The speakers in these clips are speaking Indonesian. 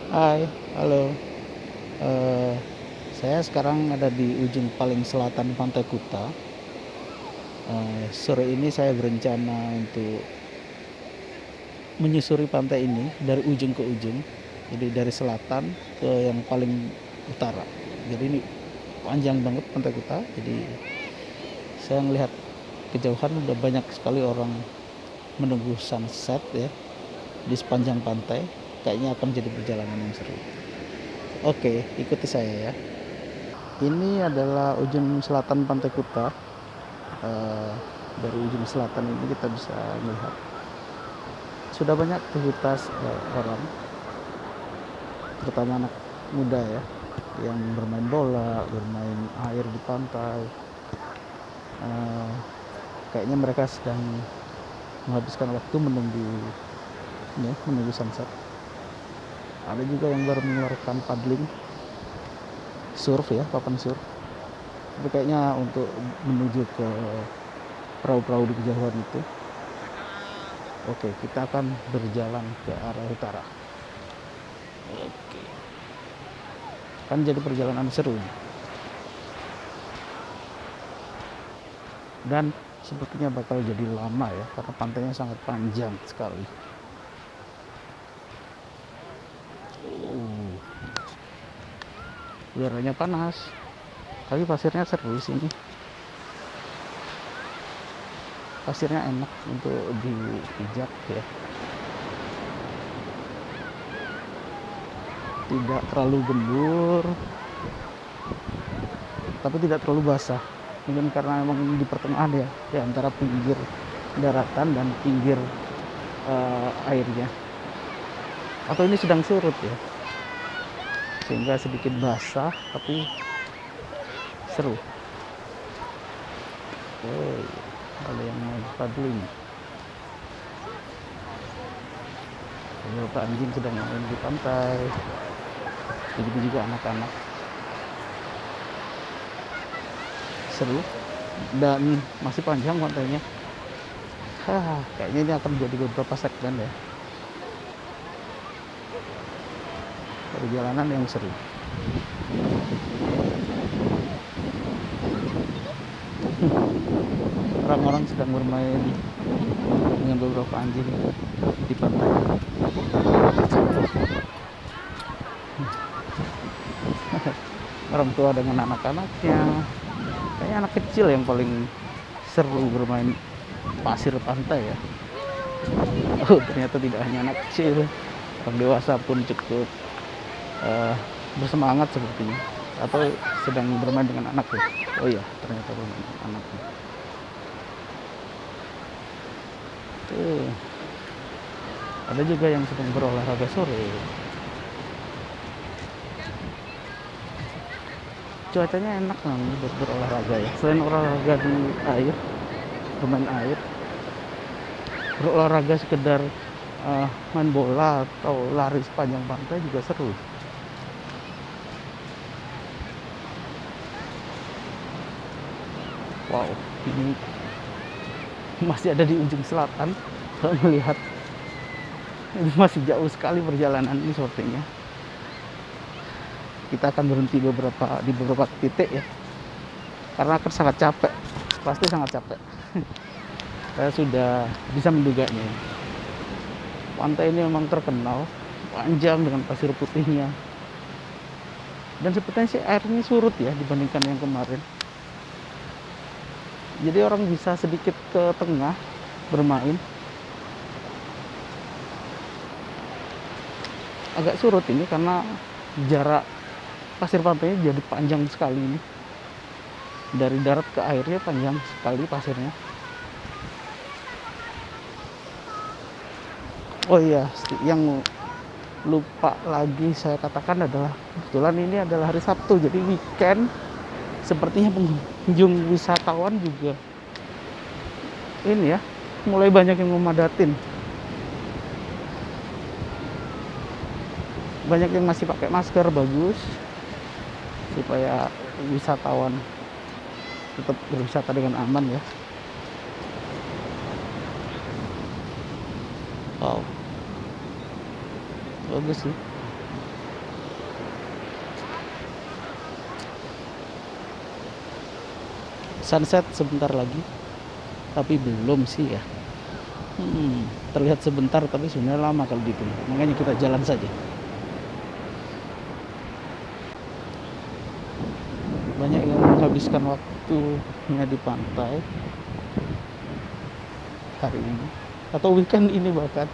Hai, halo. Eh, saya sekarang ada di ujung paling selatan Pantai Kuta. Sore ini saya berencana untuk menyusuri pantai ini dari ujung ke ujung. Jadi dari selatan ke yang paling utara. Jadi ini panjang banget Pantai Kuta. Jadi saya melihat kejauhan udah banyak sekali orang menunggu sunset ya di sepanjang pantai. Kayaknya akan jadi perjalanan yang seru. Oke, ikuti saya ya. Ini adalah ujung selatan Pantai Kuta. Eh, dari ujung selatan ini kita bisa melihat sudah banyak aktivitas orang, terutama anak muda ya, yang bermain bola, bermain air di pantai. Eh, Kayaknya mereka sedang menghabiskan waktu menunggu ya, menunggu sunset. Ada juga yang baru mengeluarkan paddling, surf ya, papan surf. Tapi kayaknya untuk menuju ke perahu-perahu di kejauhan itu. Oke, kita akan berjalan ke arah utara. Oke, kan jadi perjalanan seru. Dan sepertinya bakal jadi lama ya, karena pantainya sangat panjang sekali. uh, Udaranya panas, tapi pasirnya seru di sini. Pasirnya enak untuk dipijak ya, tidak terlalu gembur tapi tidak terlalu basah. Mungkin karena memang ini di pertengahan ya, di antara pinggir daratan dan pinggir airnya, atau ini sedang surut ya, sehingga sedikit basah tapi seru. Oh, ada yang mau paddling. Beberapa anjing sedang main di pantai, begitu juga anak-anak. Seru dan masih panjang pantainya. Kayaknya ini akan menjadi beberapa segmen ya, perjalanan yang seru. Orang-orang sedang bermain dengan beberapa anjing di pantai. Orang tua dengan anak-anaknya. Kayaknya anak kecil yang paling seru bermain pasir pantai ya. Oh, ternyata tidak hanya anak kecil, orang dewasa pun cukup bersemangat sepertinya, atau sedang bermain dengan anak ya. Oh iya, ternyata bermain dengan anaknya. Ada juga yang sedang berolahraga sore. Cuacanya enak kan buat berolahraga ya. Selain olahraga di air, bermain air, berolahraga sekedar main bola atau lari sepanjang pantai juga seru. Wow, ini masih ada di ujung selatan. Kalau melihat ini masih jauh sekali perjalanan ini sepertinya. Kita akan berhenti di beberapa titik ya, karena akan sangat capek, pasti sangat capek. Saya sudah bisa menduganya. Pantai ini memang terkenal panjang dengan pasir putihnya, dan sepertinya sih airnya surut ya dibandingkan yang kemarin. Jadi orang bisa sedikit ke tengah bermain. Agak surut ini karena jarak pasir pantainya jadi panjang sekali ini. Dari darat ke airnya panjang sekali pasirnya. Oh iya, yang lupa lagi saya katakan adalah kebetulan ini adalah hari Sabtu, jadi weekend. Sepertinya pengunjung wisatawan juga ini ya, mulai banyak yang memadatin. Banyak yang masih pakai masker, bagus, supaya wisatawan tetap berwisata dengan aman ya. Wow, bagus sih. sunset sebentar lagi, tapi belum sih ya. Terlihat sebentar tapi sebenarnya lama kalau ditunggu, makanya kita jalan saja. Banyak yang menghabiskan waktunya di pantai hari ini atau weekend ini, bahkan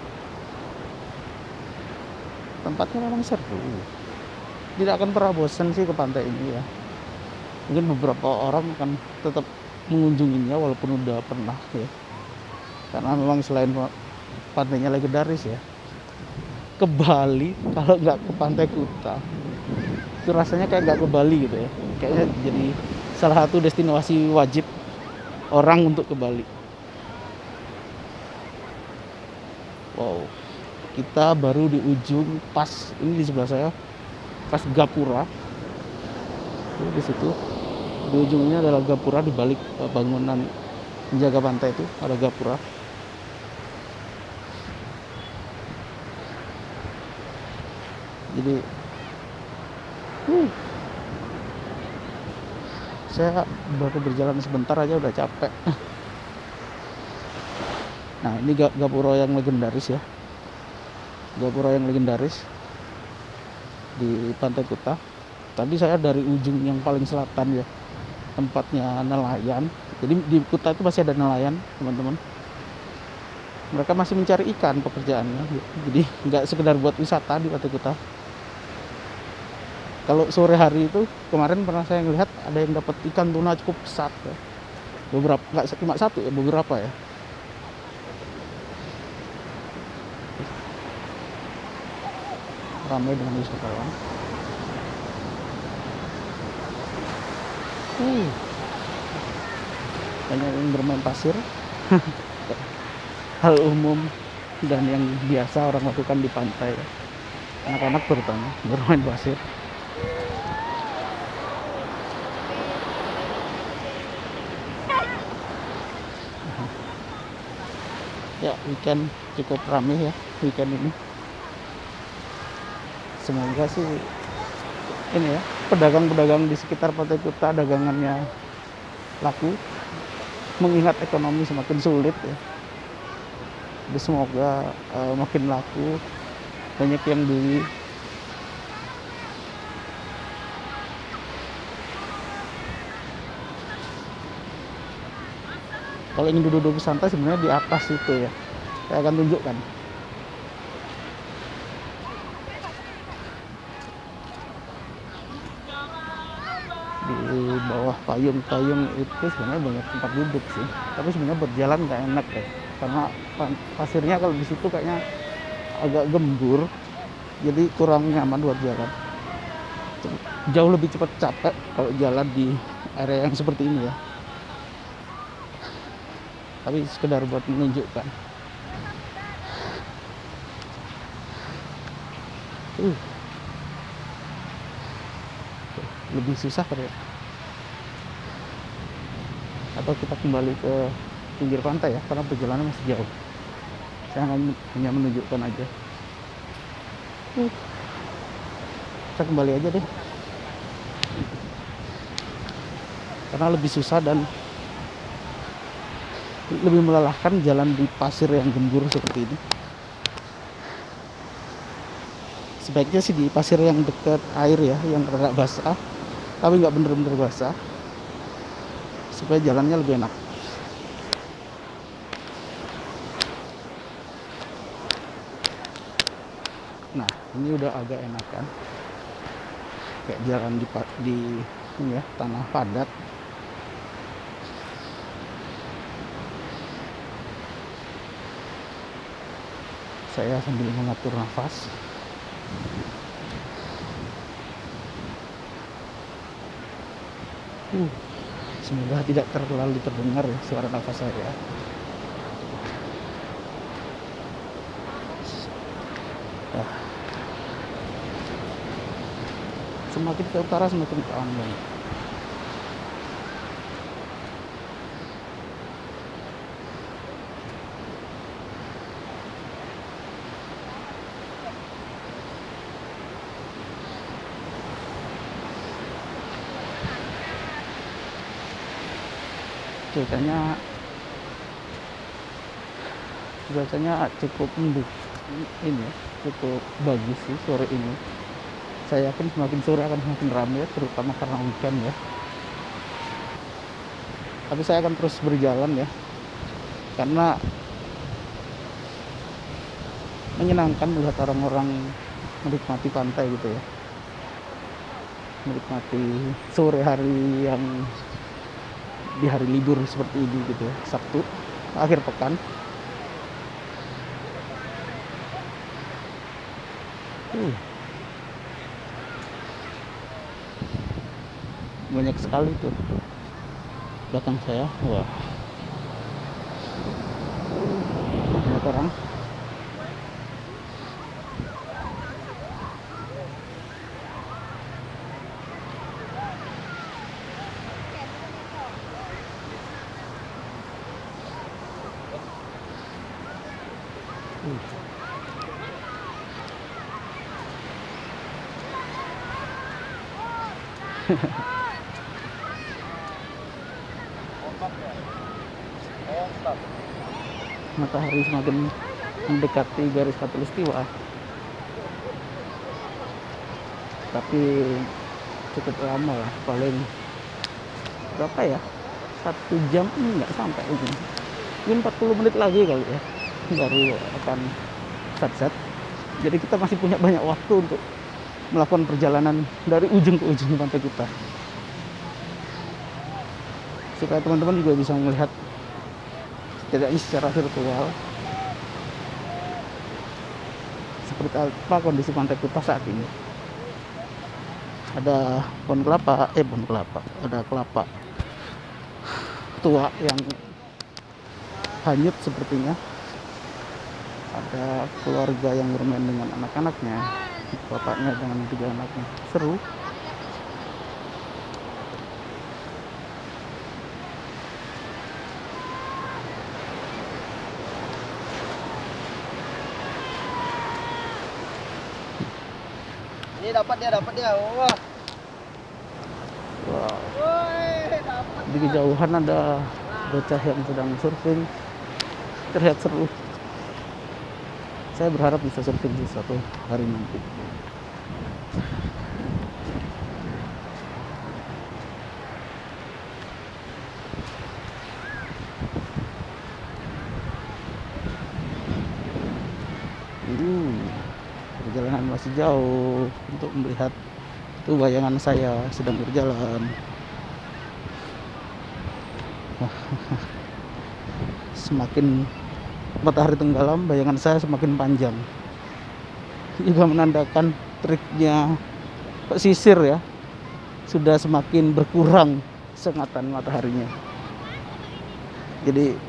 tempatnya memang seru, tidak akan pernah bosan sih ke pantai ini ya. Mungkin beberapa orang akan tetap mengunjunginya walaupun udah pernah ya, karena memang selain pantainya legendaris ya, ke Bali kalau nggak ke Pantai Kuta itu rasanya kayak nggak ke Bali gitu ya. Kayaknya jadi salah satu destinasi wajib orang untuk ke Bali. Wow, kita baru di ujung, pas ini di sebelah saya, pas Gapura. Di situ di ujungnya adalah Gapura, di balik bangunan menjaga pantai itu ada Gapura. Jadi saya baru berjalan sebentar aja udah capek. Nah ini Gapura yang legendaris ya, Gapura yang legendaris di Pantai Kuta. Tadi saya dari ujung yang paling selatan ya, tempatnya nelayan. Jadi di Kuta itu masih ada nelayan teman-teman, mereka masih mencari ikan pekerjaannya, jadi nggak sekedar buat wisata di Pantai Kuta. Kalau sore hari itu kemarin pernah saya melihat ada yang dapat ikan tuna cukup besar ya. Beberapa, nggak cuma satu ya, beberapa ya. Ramai dengan wisatawan. Banyak yang bermain pasir. Hal umum dan yang biasa orang lakukan di pantai ya. Anak-anak terutama bermain pasir. Ya, weekend cukup ramai ya weekend ini. Semoga sih ini ya, pedagang-pedagang di sekitar Pantai Kuta dagangannya laku, mengingat ekonomi semakin sulit ya. Jadi semoga makin laku, banyak yang beli. Kalau ingin duduk-duduk santai sebenarnya di atas itu ya, saya akan tunjukkan. Di bawah payung-payung itu sebenarnya banyak tempat duduk sih, tapi sebenarnya berjalan nggak enak ya, karena pasirnya kalau di situ kayaknya agak gembur, jadi kurang nyaman buat jalan. Jauh lebih cepat capek kalau jalan di area yang seperti ini ya, tapi sekedar buat menunjukkan. Lebih susah ya, atau kita kembali ke pinggir pantai ya, karena perjalanan masih jauh. Saya hanya menunjukkan aja. Kita kembali aja deh, karena lebih susah dan lebih melelahkan jalan di pasir yang gembur seperti ini. Sebaiknya sih di pasir yang dekat air ya, yang agak basah tapi nggak bener-bener basah, supaya jalannya lebih enak. Nah ini udah agak enakan, kayak jalan di ini ya, tanah padat. Saya sambil mengatur nafas. Semoga tidak terlalu terdengar ya suara nafas saya. Semakin ke utara semakin aman. cuacanya cuacanya cukup mendukung ini ya, cukup bagus sih sore ini. Saya yakin semakin sore akan semakin ramai ya, terutama karena weekend ya. Tapi saya akan terus berjalan ya, karena menyenangkan melihat orang-orang menikmati pantai gitu ya, menikmati sore hari yang di hari libur seperti ini gitu ya, Sabtu akhir pekan. Banyak sekali tuh belakang saya, wah banyak orang. Matahari semakin mendekati garis khatulistiwa, tapi cukup lama lah, paling berapa ya, 1 jam ini nggak sampai, mungkin 40 menit lagi kali ya baru akan sunset. Jadi kita masih punya banyak waktu untuk melakukan perjalanan dari ujung ke ujung Pantai Kuta, supaya teman-teman juga bisa melihat setidaknya secara virtual seperti apa kondisi Pantai Kuta saat ini. Ada pohon kelapa, ada kelapa tua yang hanyut sepertinya. Ada keluarga yang bermain dengan anak-anaknya, bapaknya dengan 3 anaknya, seru. Ini dapat dia. Wah. Wow. Woi, dapat. Di kejauhan ada bocah yang sedang surfing, terlihat seru. Saya berharap bisa surfing di suatu hari nanti. Perjalanan masih jauh untuk melihat itu bayangan saya sedang berjalan. Semakin matahari tenggelam, bayangan saya semakin panjang. Juga menandakan triknya pesisir ya, sudah semakin berkurang sengatan mataharinya. Jadi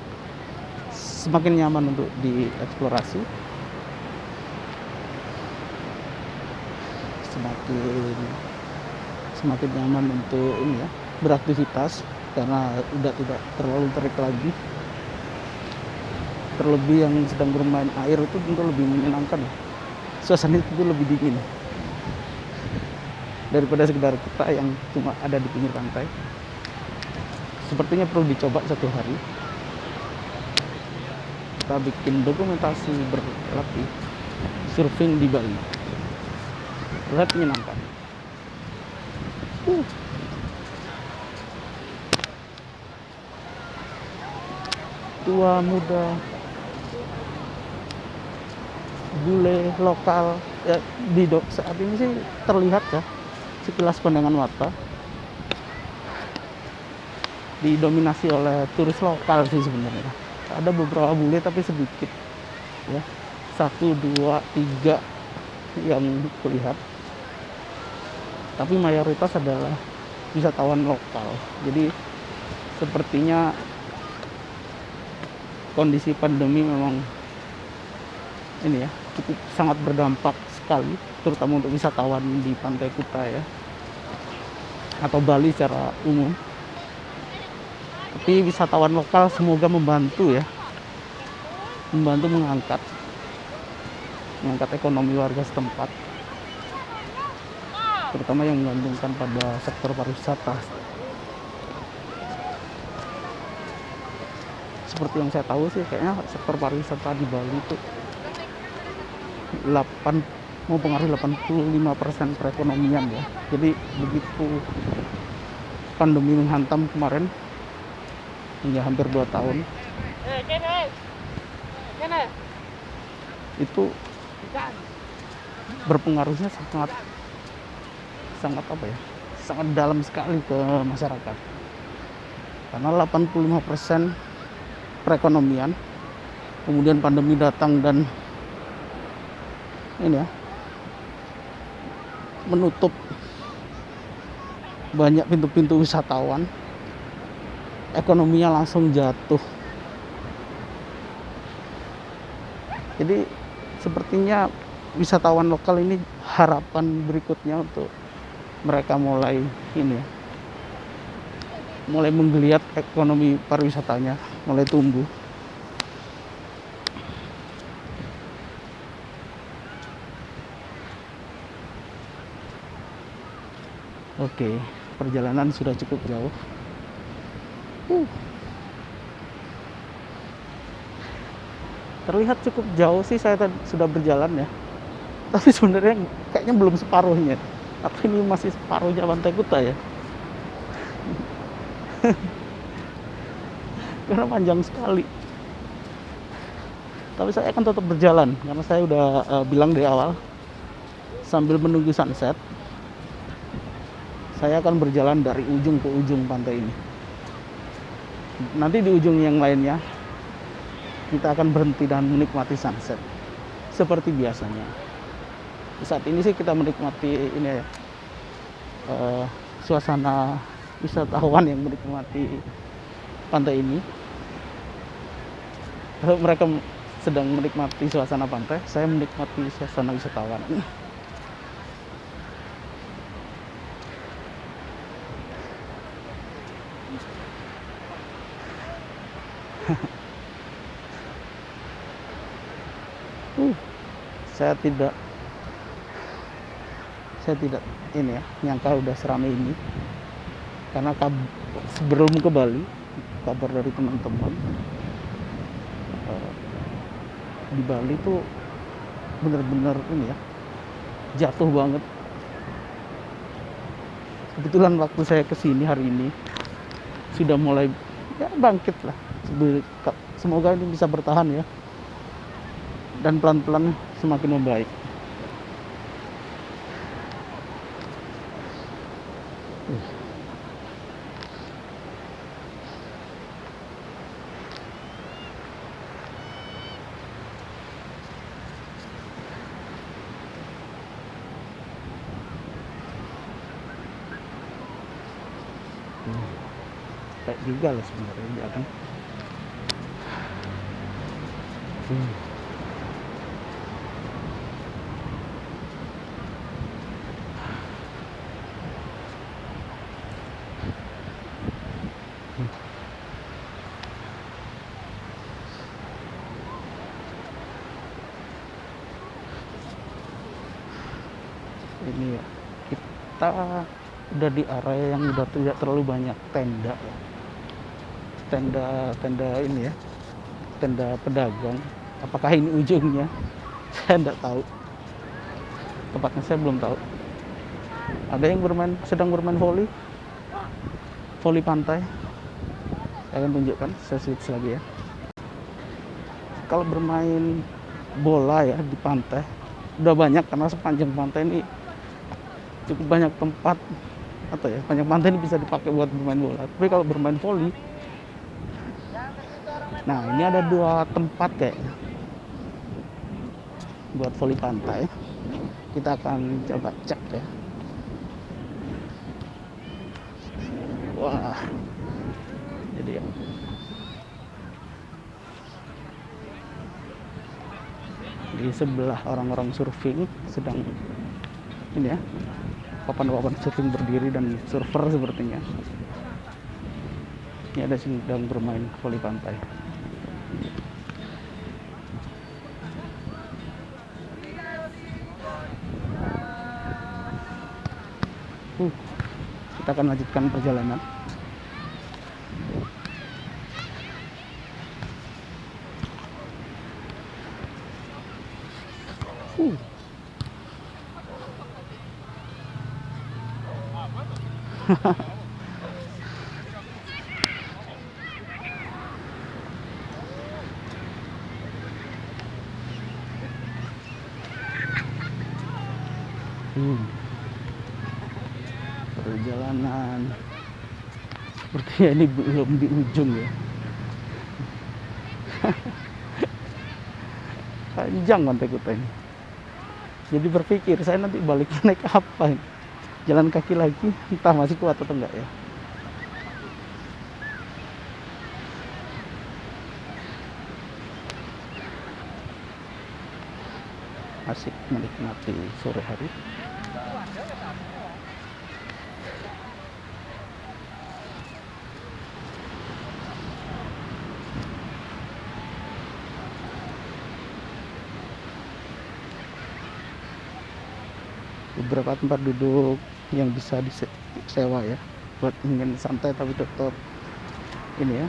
semakin nyaman untuk dieksplorasi, semakin nyaman untuk ini ya, beraktivitas, karena udah tidak terlalu terik lagi. Terlebih yang sedang bermain air itu tentu lebih menyenangkan ya. Suasana itu lebih dingin daripada sekedar kita yang cuma ada di pinggir pantai. Sepertinya perlu dicoba satu hari. Kita bikin dokumentasi berlapis surfing di Bali. Terlihat menyenangkan. Tua muda, bule lokal ya, saat ini sih terlihat ya, sekilas pandangan mata didominasi oleh turis lokal sih sebenarnya. Ada beberapa bule tapi sedikit ya, 1, 2, 3 yang kulihat, tapi mayoritas adalah wisatawan lokal. Jadi sepertinya kondisi pandemi memang ini ya, cukup sangat berdampak sekali, terutama untuk wisatawan di Pantai Kuta ya, atau Bali secara umum. Tapi wisatawan lokal semoga membantu ya, membantu mengangkat ekonomi warga setempat, terutama yang menggantungkan pada sektor pariwisata. seperti yang saya tahu sih kayaknya sektor pariwisata di Bali itu 8 mempengaruhi 85% perekonomian ya. Jadi begitu pandemi menghantam kemarin hingga hampir 2 tahun itu berpengaruhnya sangat sangat apa ya, sangat dalam sekali ke masyarakat, karena 85% perekonomian, kemudian pandemi datang dan ini ya menutup banyak pintu-pintu wisatawan, ekonominya langsung jatuh. Jadi sepertinya wisatawan lokal ini harapan berikutnya untuk mereka mulai ini ya, mulai menggeliat ekonomi pariwisatanya, mulai tumbuh. Oke, perjalanan sudah cukup jauh. Terlihat cukup jauh sih saya sudah berjalan ya. Tapi sebenarnya kayaknya belum separuhnya. Atau ini masih separuhnya Pantai Kuta ya. Karena panjang sekali. Tapi saya akan tetap berjalan karena saya udah bilang dari awal, sambil menunggu sunset saya akan berjalan dari ujung ke ujung pantai ini. Nanti di ujung yang lainnya kita akan berhenti dan menikmati sunset seperti biasanya. Saat ini sih kita menikmati ini ya, suasana wisatawan yang menikmati pantai ini. Kalau mereka sedang menikmati suasana pantai, saya menikmati suasana wisatawan. Saya tidak ini ya nyangka udah seramai ini, karena sebelum ke Bali kabar dari teman-teman di Bali tuh bener-bener ini ya jatuh banget. Kebetulan waktu saya kesini hari ini sudah mulai ya bangkit lah. Semoga ini bisa bertahan ya, dan pelan-pelan semakin membaik. Kayak juga lah sebenarnya ya kan. Ini ya, kita udah di area yang udah tidak terlalu banyak tenda ya. Tenda ini ya, tenda pedagang. Apakah ini ujungnya? Saya tidak tahu. Tepatnya saya belum tahu. Ada yang sedang bermain voli pantai. Saya akan tunjukkan, saya switch lagi ya. Kalau bermain bola ya di pantai udah banyak, karena sepanjang pantai ini cukup banyak tempat, atau ya banyak pantai ini bisa dipakai buat bermain bola. Tapi kalau bermain voli, nah ini ada 2 tempat kayaknya buat voli pantai. Kita akan coba cek ya. Wah, jadi ya di sebelah orang-orang surfing sedang ini ya, papan-papan surfing berdiri dan surfer sepertinya. Ini ada sedang bermain voli pantai. Kita akan lanjutkan perjalanan. Perjalanan sepertinya ini belum di ujung ya. Panjang Pantai Kuta ini. Jadi berpikir saya nanti baliknya naik apa ini? Jalan kaki lagi, entah masih kuat atau enggak ya. Asik menikmati sore hari. Beberapa tempat duduk yang bisa disewa ya, buat ingin santai tapi tetap ini ya,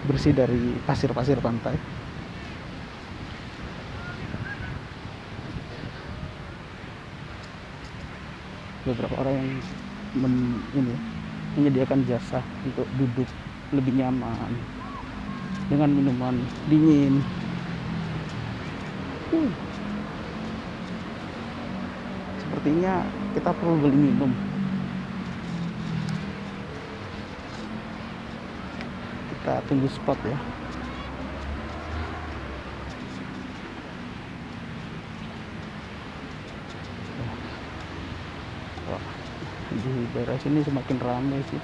bersih dari pasir-pasir pantai. Beberapa orang yang menyediakan jasa untuk duduk lebih nyaman dengan minuman dingin. Sepertinya kita perlu beli minum. Kita tunggu spot ya. Wah, di daerah sini semakin ramai sih.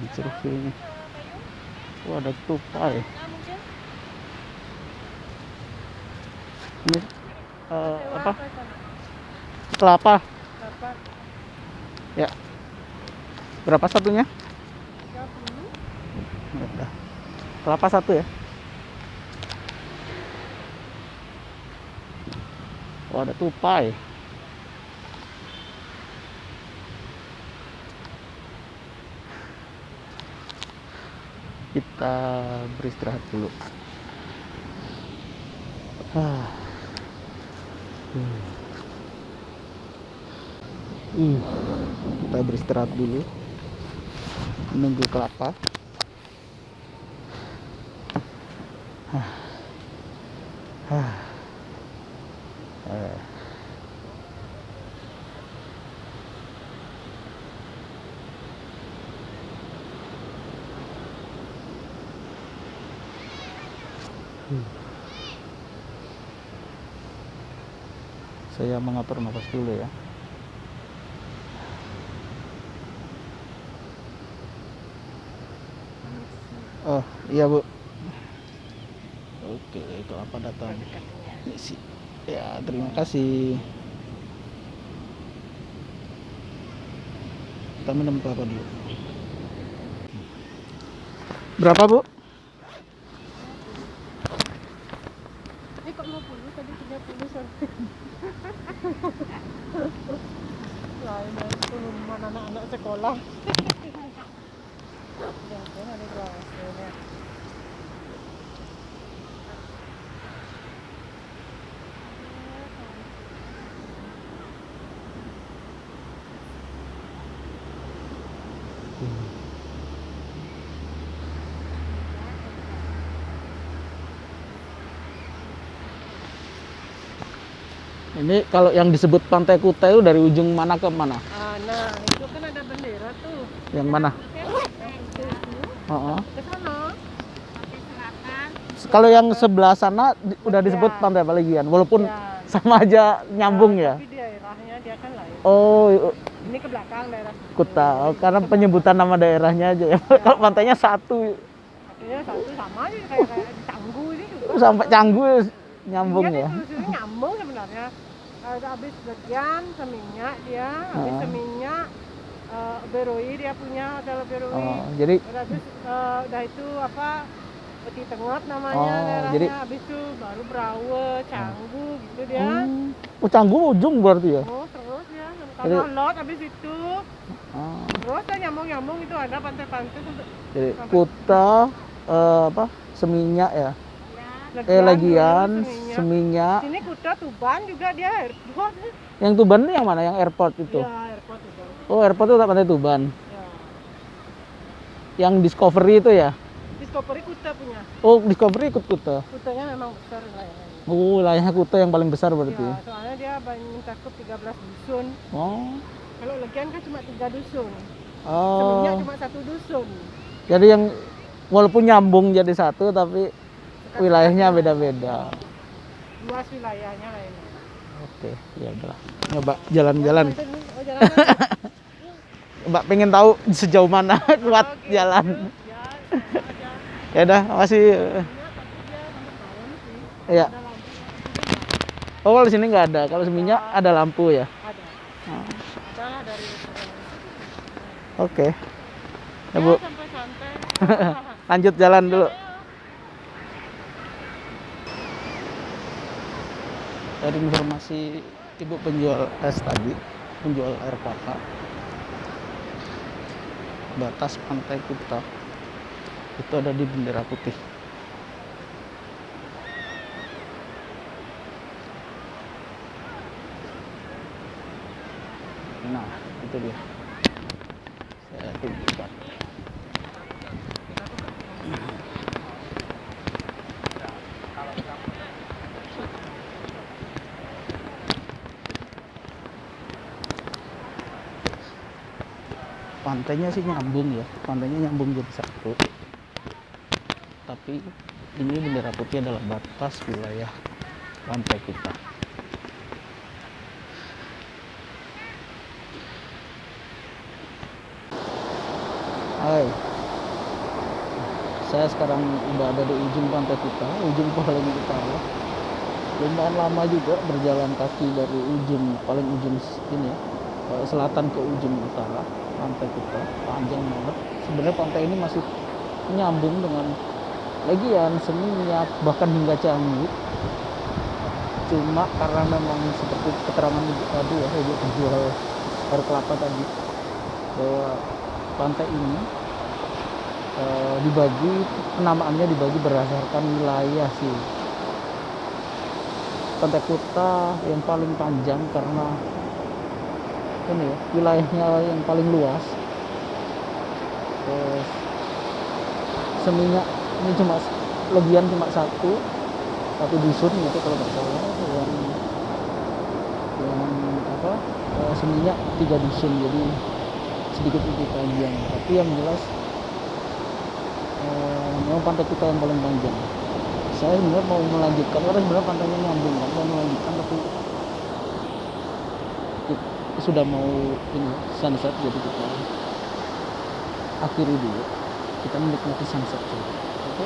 Surfing. Wah, ada tupai. Ini apa? Kelapa. Ya. Berapa satunya? 30. Kelapa satu ya. Oh, ada tupai. Kita beristirahat dulu. Kita beristirahat dulu, menunggu kelapa. Saya mengatur nafas dulu ya. Oh iya Bu. Oke, kelapa datang. Ya, terima kasih. Kita minum kelapa dulu. Berapa Bu? Ini kok 50 tadi 30 sampai. Lain dari pengumuman anak-anak sekolah. Jangan ada kelasnya. Ini kalau yang disebut Pantai Kuta itu dari ujung mana ke mana? Nah, itu kan ada bendera tuh. Yang mana? Ke sana. Kalau yang sebelah sana udah disebut Pantai Palegian, walaupun Ya. sama aja nyambung ya. Tapi daerahnya dia kan lain. Oh, Ini ke belakang daerah Kuta. Oh, karena penyebutan nama daerahnya aja ya. Kalau pantainya satu, Artinya satu sama aja kayak di Canggu ini juga. sampai Canggu nyambung Iya, ya. telusuri nyambung sebenarnya. Habis bagian Seminyak dia, habis Seminyak Beroi dia punya hotel Beroi. Oh, jadi Habis udah itu apa? Peti Tengot namanya daerahnya. jadi habis itu baru Brawe, Canggu gitu dia. Oh, Canggu ujung berarti ya. Oh, terus ya. Jadi- Tanah Lot habis itu. Gak usah nyambung-nyambung, itu ada pantai-pantai sampai Jadi Kuta, apa? Seminyak ya. Legian Legian, dulu, Seminyak. Seminyak. Sini Kuta Tuban juga dia airport. Yang Tuban ini yang mana? Yang airport itu. Iya, airport Tuban. Oh, airport itu Pantai Tuban. Ya. Yang Discovery itu ya. Discovery Kuta punya. Oh, Discovery ikut Kuta. Kutanya memang besar wilayahnya. Oh, wilayahnya Kuta yang paling besar berarti. Ya, soalnya dia mencakup 13 dusun. Oh. Kalau Legian kan cuma 3 dusun. Oh. Seminyak cuma 1 dusun. Jadi yang walaupun nyambung jadi satu tapi wilayahnya beda-beda. Luas wilayahnya lah ini. Oke, ya udah. Nyoba jalan-jalan. Oh, jalan. Mbak pengen tahu sejauh mana kuat Oke, jalan. Ya, sama aja. Ya udah, makasih. Ini tapi dia sampai malam sih. Iya. Ada lampu. Oh, kalau di sini nggak ada. Kalau Seminyak ada lampu ya. Ada. Oh. Ada lah dari Oke. Ya, ya, Bu. sampai santai. Lanjut jalan dulu. Dari informasi ibu penjual es tadi, penjual air kakak, batas Pantai Kuta itu ada di bendera putih. Nah, itu dia. Saya tunjukkan. Pantainya sih nyambung ya, pantainya nyambung jadi satu. Tapi ini bendera putih adalah batas wilayah Pantai Kuta. Hai, saya sekarang udah ada di ujung Pantai Kuta, ujung paling utara. Lumayan lama juga berjalan kaki dari paling ujung ini ya, selatan ke ujung utara Pantai Kuta, panjang banget. Sebenarnya pantai ini masih nyambung dengan Legian, Seminyak, bahkan hingga Canggu. Cuma karena memang seperti keterangan ibu tadi ya, ibu penjual air kelapa tadi, bahwa pantai ini dibagi, penamaannya dibagi berdasarkan wilayah sih. Pantai Kuta yang paling panjang karena ini ya, wilayahnya yang paling luas. Terus Seminyak ini cuma Legian cuma satu dusun gitu kalau nggak salah, yang apa, Seminyak 3 dusun, jadi sedikit lebih panjang. Tapi yang jelas memang Pantai Kuta yang paling panjang. Saya sebenarnya mau melanjutkan karena sebenarnya pantainya nyambung kan, mau melanjutkan tapi sudah mau ini sunset, jadi kita akhiri dulu, kita menikmati sunset dulu. Oke.